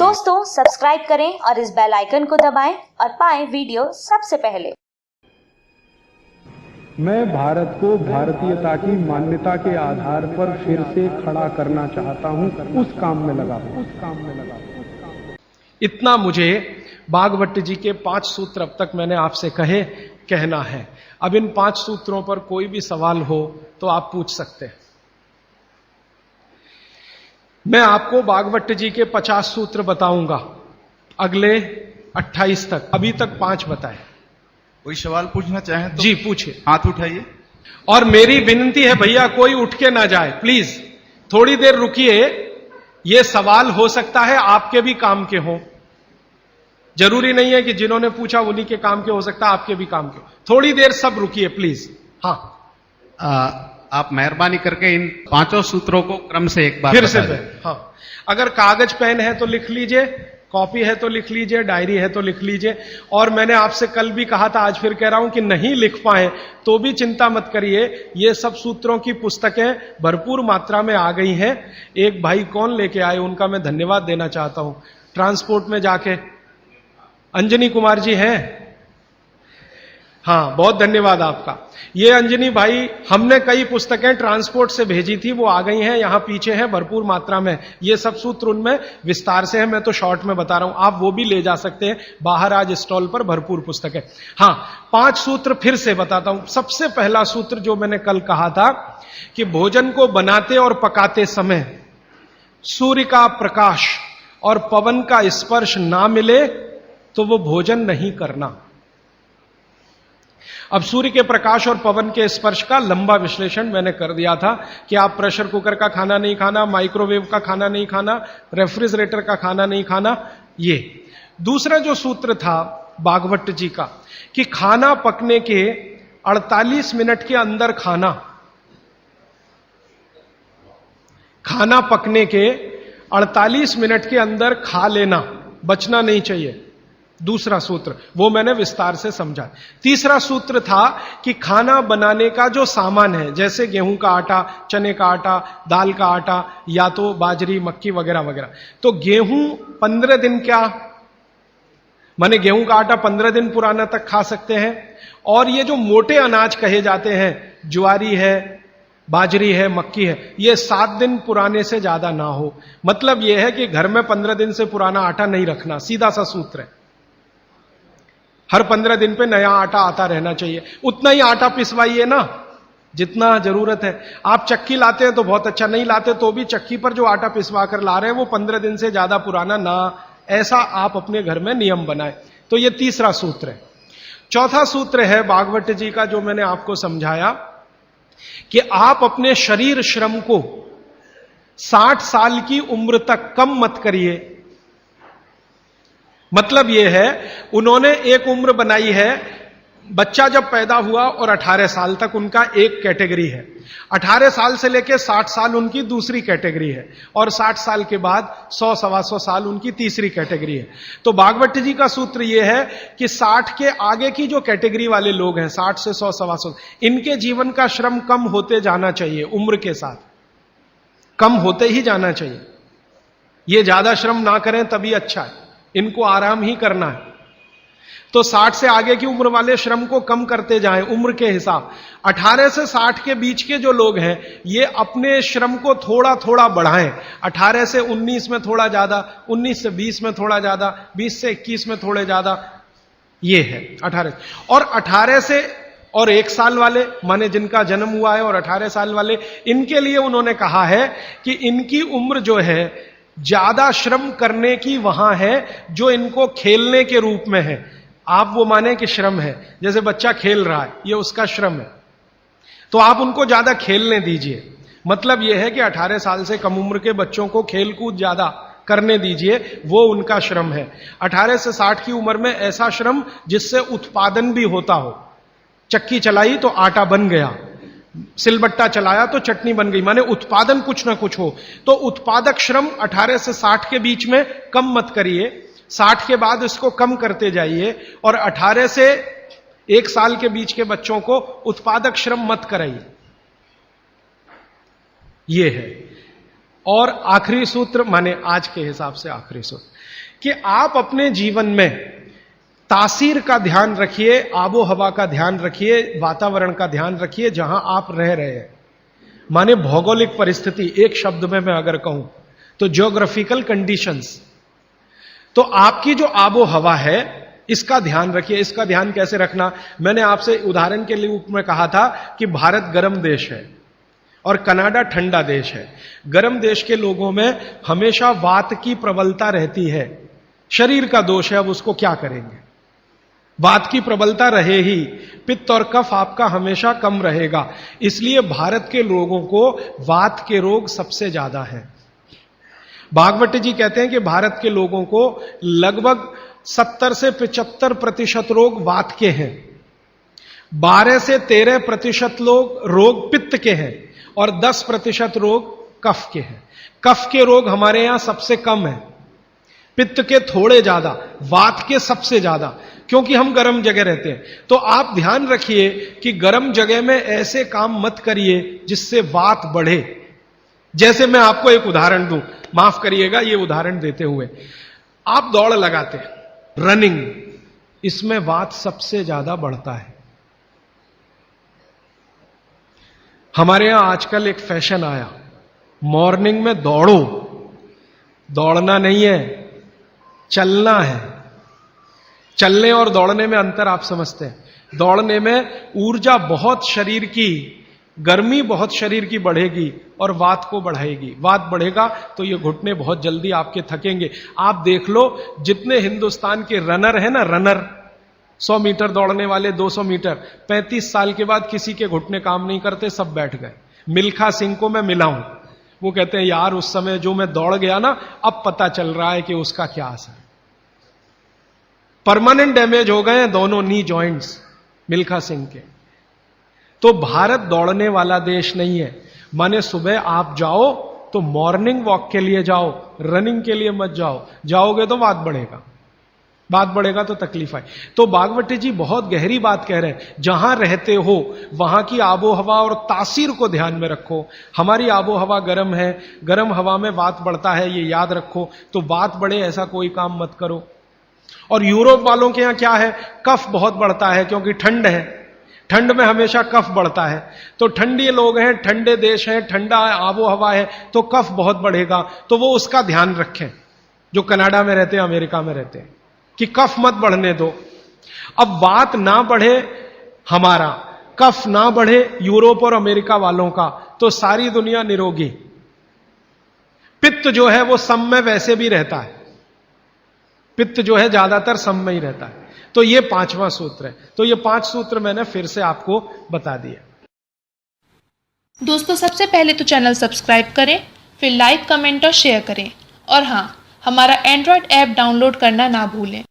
दोस्तों सब्सक्राइब करें और इस बेल आइकन को दबाएं और पाएं वीडियो सबसे पहले। मैं भारत को भारतीयता की मान्यता के आधार पर फिर से खड़ा करना चाहता हूं, उस काम में लगा हूं। इतना मुझे भागवत जी के 5 सूत्र अब तक मैंने आपसे कहे कहना है। अब इन 5 सूत्रों पर कोई भी सवाल हो तो आप पूछ सकते हैं। मैं आपको भागवत जी के 50 सूत्र बताऊंगा अगले 28 तक। अभी तक 5 बताए। कोई सवाल पूछना चाहें तो जी पूछिए, हाथ उठाइए। और मेरी विनती है भैया कोई उठ के ना जाए, प्लीज थोड़ी देर रुकिए। ये सवाल हो सकता है आपके भी काम के हों, जरूरी नहीं है कि जिन्होंने पूछा उन्हीं के काम के, हो सकता है आपके भी काम के हो। थोड़ी देर सब रुकिए प्लीज। हाँ आप मेहरबानी करके इन 5 सूत्रों को क्रम से एक बार फिर से बता दें। हाँ, अगर कागज पेन है तो लिख लीजिए, कॉपी है तो लिख लीजिए, डायरी है तो लिख लीजिए। और मैंने आपसे कल भी कहा था, आज फिर कह रहा हूं कि नहीं लिख पाए तो भी चिंता मत करिए। ये सब सूत्रों की पुस्तकें भरपूर मात्रा में आ गई हैं। एक भाई कौन लेके आए, उनका मैं धन्यवाद देना चाहता हूं। ट्रांसपोर्ट में जाके अंजनी कुमार जी हैं, हाँ बहुत धन्यवाद आपका। ये अंजनी भाई, हमने कई पुस्तकें ट्रांसपोर्ट से भेजी थी, वो आ गई हैं, यहां पीछे हैं भरपूर मात्रा में। ये सब सूत्र उनमें विस्तार से है, मैं तो शॉर्ट में बता रहा हूं, आप वो भी ले जा सकते हैं। बाहर आज स्टॉल पर भरपूर पुस्तकें। हाँ 5 सूत्र फिर से बताता हूं। सबसे पहला सूत्र जो मैंने कल कहा था कि भोजन को बनाते और पकाते समय सूर्य का प्रकाश और पवन का स्पर्श ना मिले तो वो भोजन नहीं करना। अब सूर्य के प्रकाश और पवन के स्पर्श का लंबा विश्लेषण मैंने कर दिया था कि आप प्रेशर कुकर का खाना नहीं खाना, माइक्रोवेव का खाना नहीं खाना, रेफ्रिजरेटर का खाना नहीं खाना। ये दूसरा जो सूत्र था भागवत जी का कि खाना पकने के 48 मिनट के अंदर खाना पकने के 48 मिनट के अंदर खा लेना, बचना नहीं चाहिए। दूसरा सूत्र वो मैंने विस्तार से समझा। तीसरा सूत्र था कि खाना बनाने का जो सामान है, जैसे गेहूं का आटा, चने का आटा, दाल का आटा या तो बाजरी, मक्की वगैरह वगैरह, तो गेहूं 15 दिन माने गेहूं का आटा 15 दिन पुराना तक खा सकते हैं। और ये जो मोटे अनाज कहे जाते हैं, ज्वारी है, बाजरी है, मक्की है, ये 7 दिन पुराने से ज्यादा ना हो। मतलब यह है कि घर में 15 दिन से पुराना आटा नहीं रखना, सीधा सा सूत्र है। हर 15 दिन पे नया आटा आता रहना चाहिए। उतना ही आटा पिसवाइए ना जितना जरूरत है। आप चक्की लाते हैं तो बहुत अच्छा, नहीं लाते तो भी चक्की पर जो आटा पिसवा कर ला रहे हैं वो 15 दिन से ज्यादा पुराना ना, ऐसा आप अपने घर में नियम बनाएं। तो ये तीसरा सूत्र है। चौथा सूत्र है भागवत जी का जो मैंने आपको समझाया कि आप अपने शरीर श्रम को 60 साल की उम्र तक कम मत करिए। मतलब यह है, उन्होंने एक उम्र बनाई है, बच्चा जब पैदा हुआ और 18 साल तक उनका एक कैटेगरी है, 18 साल से लेकर 60 साल उनकी दूसरी कैटेगरी है, और 60 साल के बाद 100-125 साल उनकी तीसरी कैटेगरी है। तो भागवत जी का सूत्र यह है कि 60 के आगे की जो कैटेगरी वाले लोग हैं, 60 से 100-125, इनके जीवन का श्रम कम होते जाना चाहिए, उम्र के साथ कम होते ही जाना चाहिए। ये ज्यादा श्रम ना करें तभी अच्छा है, इनको आराम ही करना है। तो 60 से आगे की उम्र वाले श्रम को कम करते जाएं उम्र के हिसाब। 18 से 60 के बीच के जो लोग हैं ये अपने श्रम को थोड़ा थोड़ा बढ़ाएं। 18 से 19 में थोड़ा ज्यादा, 19 से 20 में थोड़ा ज्यादा, 20 से 21 में थोड़े ज्यादा, ये है 18। और 18 से और 1 साल वाले, माने जिनका जन्म हुआ है, और 18 साल वाले, इनके लिए उन्होंने कहा है कि इनकी उम्र जो है ज्यादा श्रम करने की वहां है जो इनको खेलने के रूप में है। आप वो माने कि श्रम है, जैसे बच्चा खेल रहा है, ये उसका श्रम है, तो आप उनको ज्यादा खेलने दीजिए। मतलब यह है कि 18 साल से कम उम्र के बच्चों को खेल कूद ज्यादा करने दीजिए, वो उनका श्रम है। 18 से 60 की उम्र में ऐसा श्रम जिससे उत्पादन भी होता हो। चक्की चलाई तो आटा बन गया, सिलबट्टा चलाया तो चटनी बन गई, माने उत्पादन कुछ ना कुछ हो। तो उत्पादक श्रम 18 से 60 के बीच में कम मत करिए, 60 के बाद इसको कम करते जाइए, और 18 से 1 साल के बीच के बच्चों को उत्पादक श्रम मत कराइए। ये है। और आखिरी सूत्र माने आज के हिसाब से आखिरी सूत्र कि आप अपने जीवन में तासीर का ध्यान रखिए, आबो हवा का ध्यान रखिए, वातावरण का ध्यान रखिए जहां आप रह रहे हैं। माने भौगोलिक परिस्थिति, एक शब्द में मैं अगर कहूं तो ज्योग्राफिकल कंडीशंस। तो आपकी जो आबो हवा है इसका ध्यान रखिए। इसका ध्यान कैसे रखना, मैंने आपसे उदाहरण के रूप में कहा था कि भारत गर्म देश है और कनाडा ठंडा देश है। गर्म देश के लोगों में हमेशा वात की प्रबलता रहती है, शरीर का दोष है, अब उसको क्या करेंगे, वात की प्रबलता रहे ही, पित्त और कफ आपका हमेशा कम रहेगा। इसलिए भारत के लोगों को वात के रोग सबसे ज्यादा है। भागवत जी कहते हैं कि भारत के लोगों को लगभग 70 से 75% रोग वात के हैं, 12 से 13% रोग पित्त के हैं और 10% रोग कफ के हैं। कफ के रोग हमारे यहां सबसे कम है, पित्त के थोड़े ज्यादा, वात के सबसे ज्यादा, क्योंकि हम गर्म जगह रहते हैं। तो आप ध्यान रखिए कि गर्म जगह में ऐसे काम मत करिए जिससे वात बढ़े। जैसे मैं आपको एक उदाहरण दूं, माफ करिएगा ये उदाहरण देते हुए, आप दौड़ लगाते हैं, रनिंग, इसमें वात सबसे ज्यादा बढ़ता है। हमारे यहां आजकल एक फैशन आया, मॉर्निंग में दौड़ो, दौड़ना नहीं है, चलना है। चलने और दौड़ने में अंतर आप समझते हैं। दौड़ने में ऊर्जा बहुत शरीर की, गर्मी बहुत शरीर की बढ़ेगी और वात को बढ़ाएगी। वात बढ़ेगा तो ये घुटने बहुत जल्दी आपके थकेंगे। आप देख लो जितने हिंदुस्तान के रनर है ना, रनर 100 मीटर दौड़ने वाले, 200 मीटर, 35 साल के बाद किसी के घुटने काम नहीं करते, सब बैठ गए। मिल्खा सिंह को मैं मिला हूं, वो कहते हैं यार उस समय जो मैं दौड़ गया ना, अब पता चल रहा है कि उसका क्या असर। परमानेंट डैमेज हो गए हैं दोनों नी जॉइंट्स मिल्खा सिंह के। तो भारत दौड़ने वाला देश नहीं है। माने सुबह आप जाओ तो मॉर्निंग वॉक के लिए जाओ, रनिंग के लिए मत जाओ। जाओगे तो वात बढ़ेगा, बात बढ़ेगा तो तकलीफ आए। तो भागवती जी बहुत गहरी बात कह रहे हैं, जहां रहते हो वहां की आबो हवा और तासीर को ध्यान में रखो। हमारी आबो हवा गर्म है, गर्म हवा में वात बढ़ता है, ये याद रखो। तो वात बढ़े ऐसा कोई काम मत करो। और यूरोप वालों के यहां क्या है, कफ बहुत बढ़ता है क्योंकि ठंड है, ठंड में हमेशा कफ बढ़ता है। तो ठंडी लोग हैं, ठंडे देश हैं, ठंडा आबो हवा है, तो कफ बहुत बढ़ेगा। तो वो उसका ध्यान रखें जो कनाडा में रहते हैं, अमेरिका में रहते हैं, कि कफ मत बढ़ने दो। अब वात ना बढ़े हमारा, कफ ना बढ़े यूरोप और अमेरिका वालों का, तो सारी दुनिया निरोगी। पित्त जो है वो सम में वैसे भी रहता है, पित्त जो है ज्यादातर सम में ही रहता है। तो ये 5वां सूत्र है। तो ये 5 सूत्र मैंने फिर से आपको बता दिया। दोस्तों सबसे पहले तो चैनल सब्सक्राइब करें, फिर लाइक, कमेंट और शेयर करें। और हाँ, हमारा एंड्रॉयड ऐप डाउनलोड करना ना भूलें।